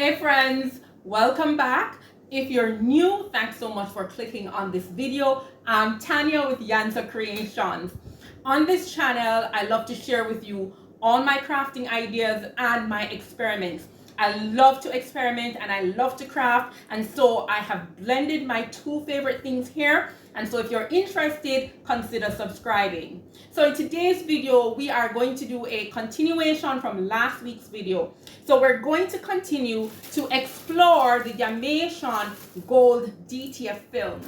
Hey friends, welcome back. If you're new, thanks so much for clicking on this video. I'm Tanya with yanxa.creations. On this channel, I love to share with you all my crafting ideas and my experiments. I love to experiment and I love to craft, and so I have blended my two favorite things here. And so if you're interested, consider subscribing. So in today's video, we are going to do a continuation from last week's video. So we're going to continue to explore the Yamation Gold DTF film.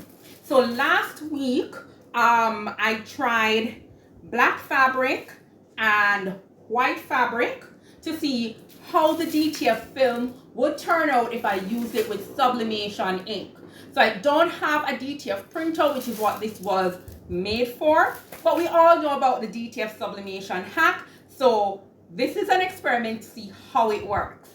So last week, I tried black fabric and white fabric to see how the DTF film would turn out if I used it with sublimation ink. So I don't have a DTF printer, which is what this was made for, but we all know about the DTF sublimation hack. So this is an experiment to see how it works.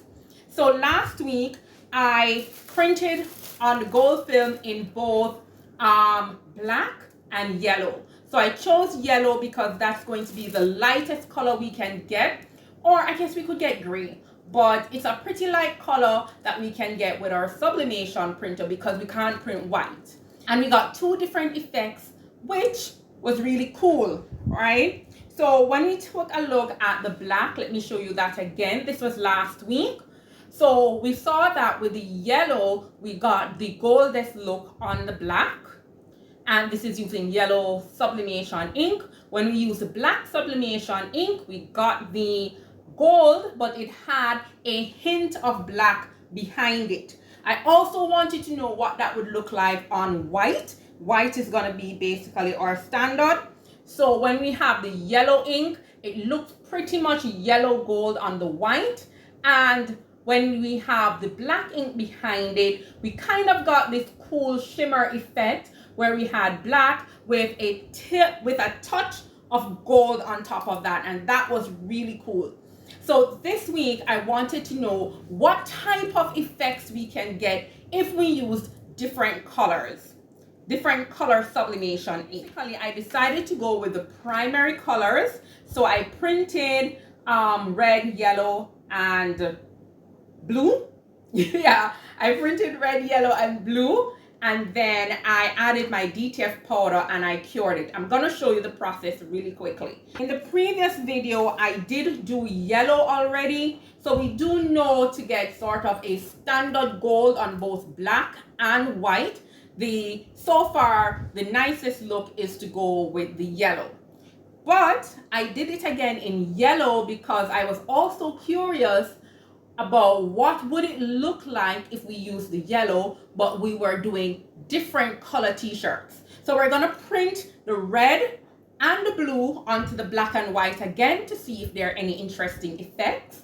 So last week I printed on the gold film in both black and yellow. So I chose yellow because that's going to be the lightest color we can get, or I guess we could get gray, but it's a pretty light color that we can get with our sublimation printer because we can't print white. And we got two different effects, which was really cool, right? So when we took a look at the black, let me show you that again. This was last week. So we saw that with the yellow, we got the goldest look on the black. And this is using yellow sublimation ink. When we use the black sublimation ink, we got the gold, but it had a hint of black behind it. I also wanted to know what that would look like on white. White is going to be basically our standard. So when we have the yellow ink, it looks pretty much yellow gold on the white. And when we have the black ink behind it, we kind of got this cool shimmer effect where we had black with a touch of gold on top of that, and that was really cool. So this week I wanted to know what type of effects we can get if we use different colors, different color sublimation ink. Basically, I decided to go with the primary colors. So I printed red, yellow, and blue. Yeah, I printed red, yellow, and blue. And then I added my DTF powder and I cured it. I'm going to show you the process really quickly. In the previous video, I did do yellow already. So we do know to get sort of a standard gold on both black and white. So far, the nicest look is to go with the yellow. But I did it again in yellow because I was also curious about what would it look like if we use the yellow, but we were doing different color t-shirts. So we're gonna print the red and the blue onto the black and white again to see if there are any interesting effects.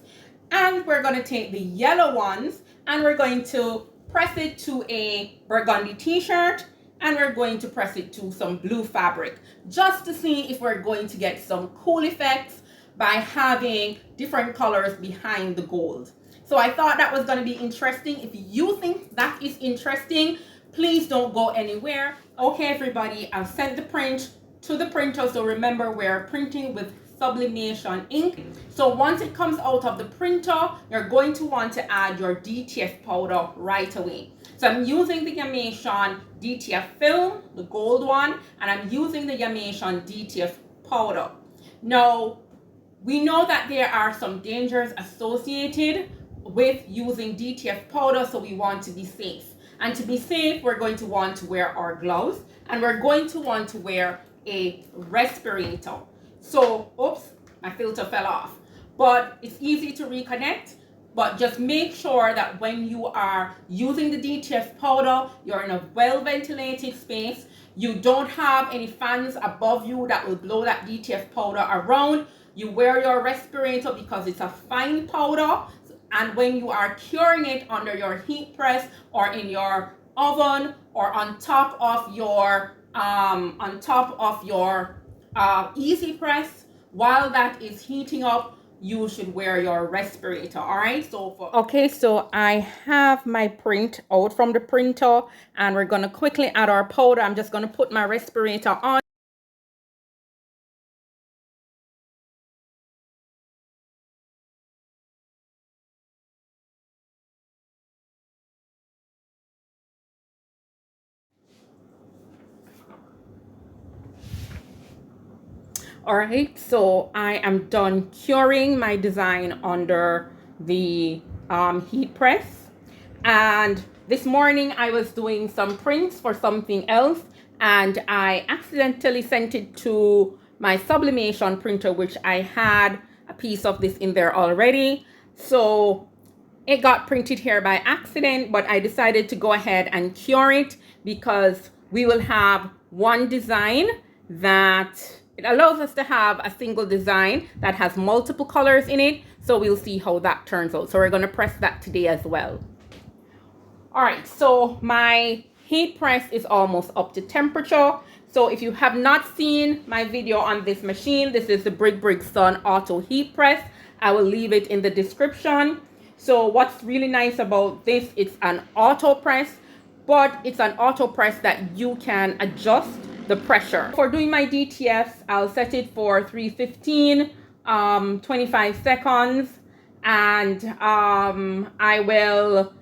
And we're gonna take the yellow ones and we're going to press it to a burgundy t-shirt, and we're going to press it to some blue fabric just to see if we're going to get some cool effects by having different colors behind the gold. So I thought that was going to be interesting. If you think that is interesting, please don't go anywhere. Okay, everybody, I've sent the print to the printer. So remember, we're printing with sublimation ink. So once it comes out of the printer, you're going to want to add your DTF powder right away. So I'm using the Yamation DTF film, the gold one, and I'm using the Yamation DTF powder. Now, we know that there are some dangers associated with using DTF powder, so we want to be safe. And to be safe, we're going to want to wear our gloves, and we're going to want to wear a respirator. So, oops, my filter fell off. But it's easy to reconnect, but just make sure that when you are using the DTF powder, you're in a well-ventilated space. You don't have any fans above you that will blow that DTF powder around. You wear your respirator because it's a fine powder, and when you are curing it under your heat press or in your oven or on top of your easy press, while that is heating up, you should wear your respirator. All right, so I have my print out from the printer, and we're going to quickly add our powder. I'm just going to put my respirator on. All right, so I am done curing my design under the heat press. And this morning I was doing some prints for something else, and I accidentally sent it to my sublimation printer, which I had a piece of this in there already. So it got printed here by accident, but I decided to go ahead and cure it because we will have one design that it allows us to have a single design that has multiple colors in it. So we'll see how that turns out. So we're going to press that today as well. All right, so my heat press is almost up to temperature. So if you have not seen my video on this machine, this is the Brig Sun Auto Heat Press. I will leave it in the description. So what's really nice about this, it's an auto press, but it's an auto press that you can adjust the pressure. For doing my DTF, I'll set it for 315, 25 seconds, and I will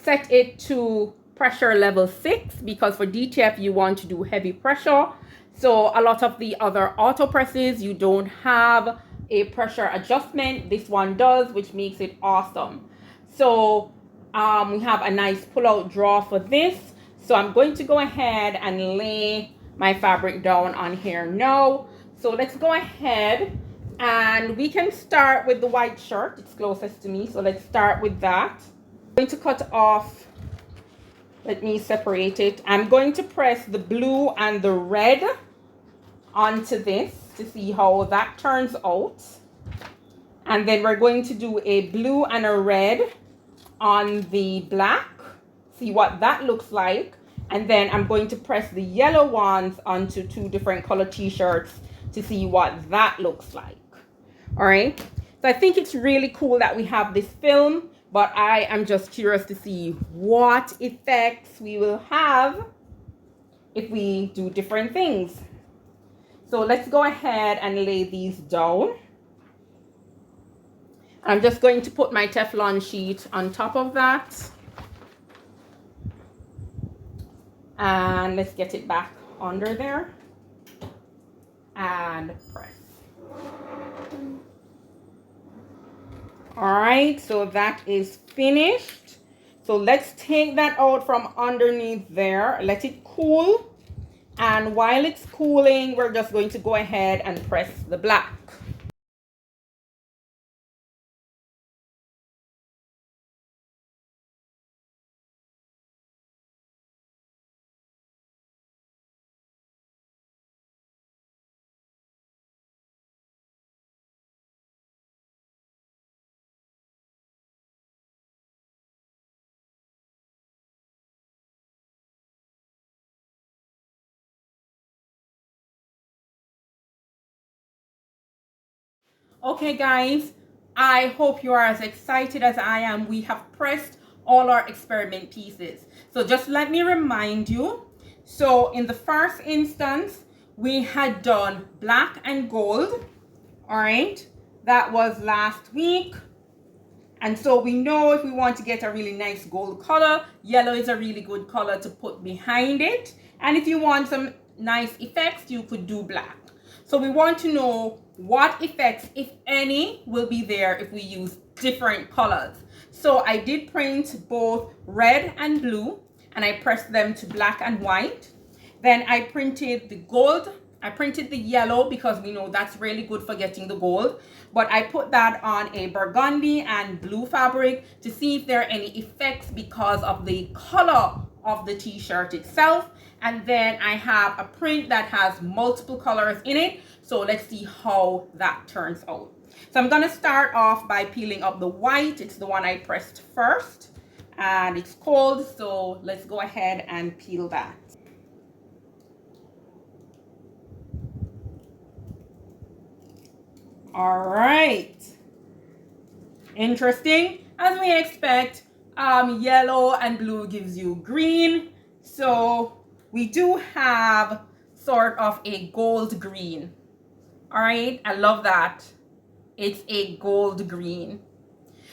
set it to pressure level 6 because for DTF you want to do heavy pressure. So a lot of the other auto presses, you don't have a pressure adjustment. This one does, which makes it awesome. So we have a nice pull-out draw for this. So I'm going to go ahead and lay my fabric down on here now. So let's go ahead and we can start with the white shirt. It's closest to me, so let's start with that. I'm going to cut off, let me separate it. I'm going to press the blue and the red onto this to see how that turns out. And then we're going to do a blue and a red on the black, see what that looks like. And then I'm going to press the yellow ones onto two different color t-shirts to see what that looks like. All right, so I think it's really cool that we have this film, but I am just curious to see what effects we will have if we do different things. So let's go ahead and lay these down. I'm just going to put my Teflon sheet on top of that. And let's get it back under there. And press. All right, so that is finished. So let's take that out from underneath there. Let it cool. And while it's cooling, we're just going to go ahead and press the black. Okay, guys, I hope you are as excited as I am. We have pressed all our experiment pieces. So just let me remind you. So in the first instance, we had done black and gold. All right, that was last week. And so we know if we want to get a really nice gold color, yellow is a really good color to put behind it. And if you want some nice effects, you could do black. So we want to know what effects, if any, will be there if we use different colors. So I did print both red and blue, and I pressed them to black and white. Then I printed the gold. I printed the yellow because we know that's really good for getting the gold. But I put that on a burgundy and blue fabric to see if there are any effects because of the color of the t-shirt itself. And then I have a print that has multiple colors in it. So let's see how that turns out. So I'm going to start off by peeling up the white. It's the one I pressed first. And it's cold, so let's go ahead and peel that. All right. Interesting. As we expect, yellow and blue gives you green. So we do have sort of a gold green. All right, I love that. It's a gold green.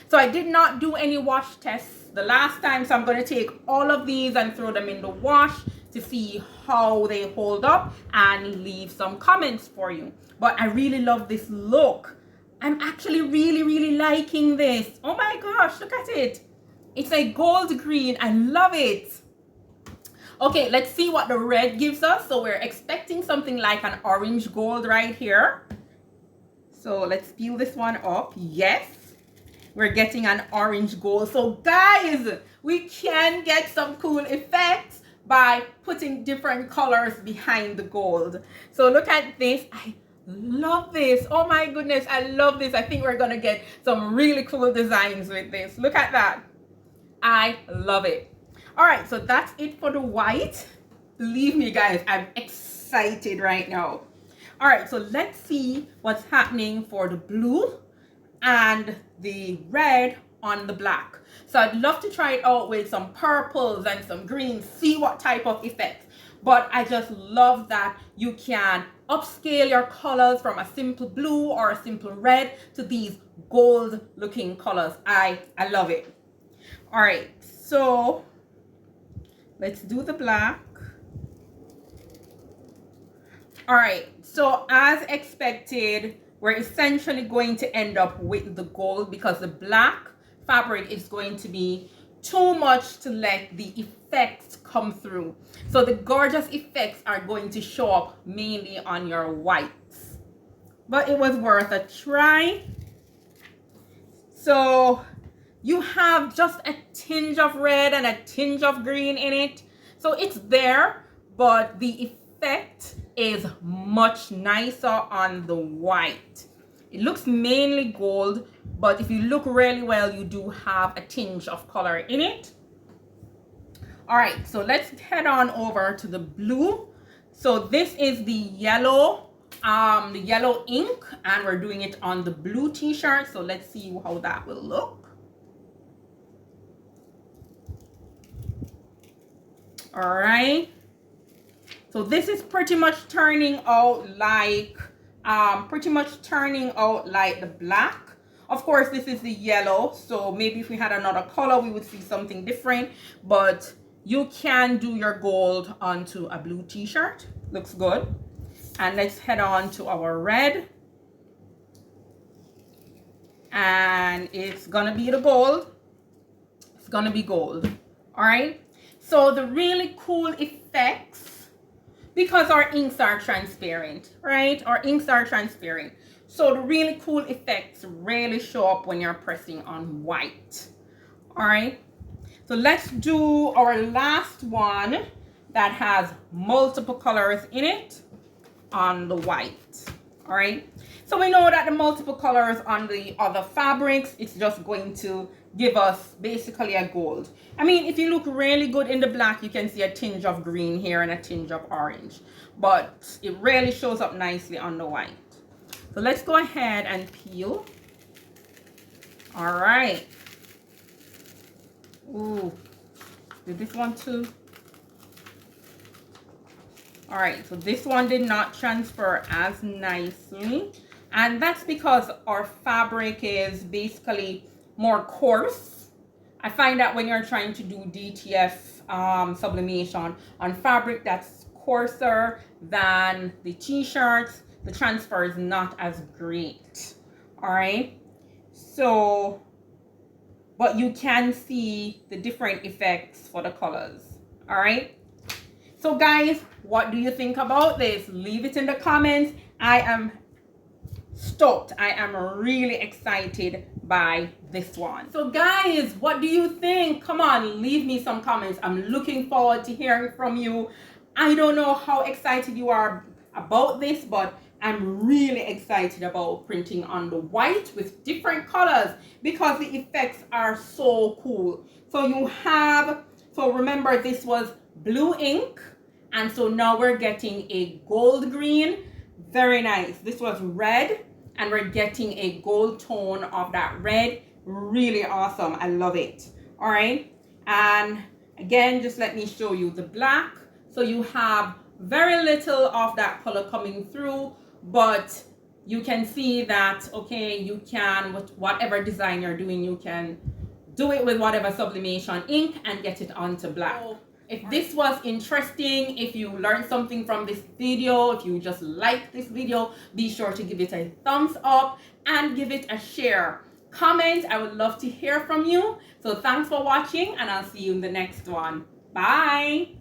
So I did not do any wash tests the last time, so I'm going to take all of these and throw them in the wash to see how they hold up and leave some comments for you. But I really love this look. I'm actually really liking this. Oh my gosh, look at it. It's a gold green. I love it. Okay, let's see what the red gives us. So we're expecting something like an orange gold right here. So let's peel this one up. Yes, we're getting an orange gold. So guys, we can get some cool effects by putting different colors behind the gold. So look at this. I love this. Oh my goodness, I love this. I think we're gonna get some really cool designs with this. Look at that. I love it. All right, so that's it for the white. Believe me guys, I'm excited right now. All right, so let's see what's happening for the blue and the red on the black. So I'd love to try it out with some purples and some greens, see what type of effects. But I just love that you can upscale your colors from a simple blue or a simple red to these gold looking colors. I love it. All right, so let's do the black. All right, so as expected, we're essentially going to end up with the gold because the black fabric is going to be too much to let the effects come through. So the gorgeous effects are going to show up mainly on your whites. But it was worth a try. So you have just a tinge of red and a tinge of green in it. So it's there, but the effect is much nicer on the white. It looks mainly gold, but if you look really well, you do have a tinge of color in it. All right, so let's head on over to the blue. So this is the yellow ink, and we're doing it on the blue t-shirt. So let's see how that will look. All right. So this is pretty much turning out like the black. Of course, this is the yellow. So maybe if we had another color, we would see something different. But you can do your gold onto a blue t-shirt. Looks good. And let's head on to our red. And it's gonna be the gold. It's gonna be gold. All right. So the really cool effects, because our inks are transparent, right? Our inks are transparent. So the really cool effects really show up when you're pressing on white. All right. So let's do our last one that has multiple colors in it on the white. All right. So we know that the multiple colors on the other fabrics, it's just going to give us basically a gold. I mean, if you look really good in the black, you can see a tinge of green here and a tinge of orange, but it really shows up nicely on the white. So let's go ahead and peel. All right. Ooh, did this one too? All right, so this one did not transfer as nicely, and that's because our fabric is basically more coarse. I find that when you're trying to do DTF sublimation on fabric that's coarser than the t-shirts, the transfer is not as great. All right, so but you can see the different effects for the colors. All right, so guys, what do you think about this? Leave it in the comments. I am stoked. I am really excited by this one. So guys, what do you think? Come on, leave me some comments. I'm looking forward to hearing from you. I don't know how excited you are about this, but I'm really excited about printing on the white with different colors because the effects are so cool. So you have, so remember this was blue ink, and so now we're getting a gold green. Very nice. This was red, and we're getting a gold tone of that red. Really awesome. I love it. All right. And again, just let me show you the black. So you have very little of that color coming through, but you can see that, okay, you can, with whatever design you're doing, you can do it with whatever sublimation ink and get it onto black. If this was interesting, if you learned something from this video, if you just like this video, be sure to give it a thumbs up and give it a share. Comment, I would love to hear from you. So thanks for watching, and I'll see you in the next one. Bye.